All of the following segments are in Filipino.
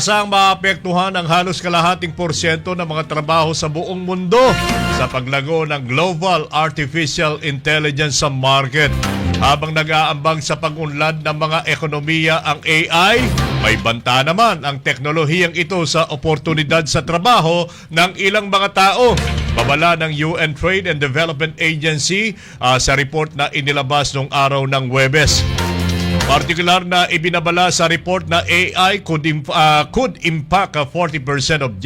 Inaasahang maapektuhan ang halos kalahating porsyento ng mga trabaho sa buong mundo sa paglago ng global artificial intelligence sa market. Habang nag-aambag sa pag-unlad ng mga ekonomiya ang AI, may banta naman ang teknolohiyang ito sa oportunidad sa trabaho ng ilang mga tao. Babala ng UN Trade and Development Agency sa report na inilabas noong araw ng Huwebes. Partikular na ibinabala sa report na AI could impact 40% of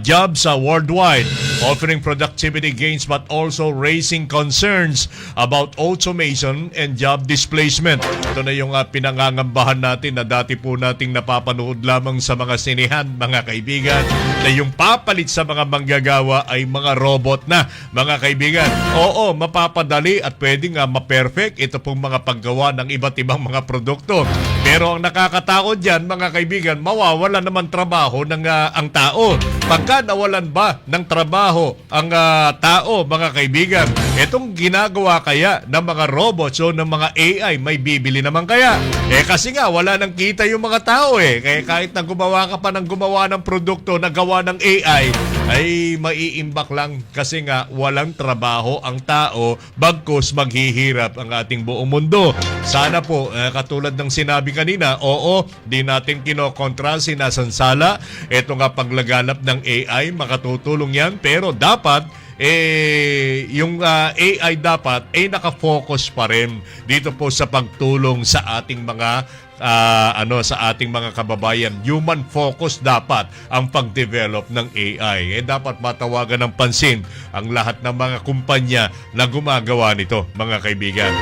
jobs worldwide, offering productivity gains but also raising concerns about automation and job displacement. Ito na yung pinangangambahan natin na dati po nating napapanood lamang sa mga sinihan, mga kaibigan, na yung papalit sa mga manggagawa ay mga robot na, mga kaibigan. Oo, mapapadali at pwedeng ma-perfect ito pong mga paggawa ng iba't ibang mga produkto. Pero ang nakakatakot dyan, mga kaibigan, mawawala naman trabaho ng ang tao. Pagka nawalan ba ng trabaho ang tao, mga kaibigan, itong ginagawa kaya ng mga robots o ng mga AI, may bibili naman kaya? Kasi nga, wala nang kita yung mga tao Kaya kahit na gumawa ka pa ng gumawa ng produkto na gawa ng AI, ay maiimbak lang kasi nga walang trabaho ang tao bagkus maghihirap ang ating buong mundo. Sana po, katulad ng sinabi kanina, oo, di natin kinokontra, sinasansala. Ito nga paglaganap ng AI, makatutulong yan. Pero dapat, yung AI dapat nakafocus pa rin dito po sa pagtulong sa ating mga sa ating mga kababayan. Human focus dapat ang pag-develop ng AI. Dapat matawagan ng pansin ang lahat ng mga kumpanya na gumagawa nito, mga kaibigan.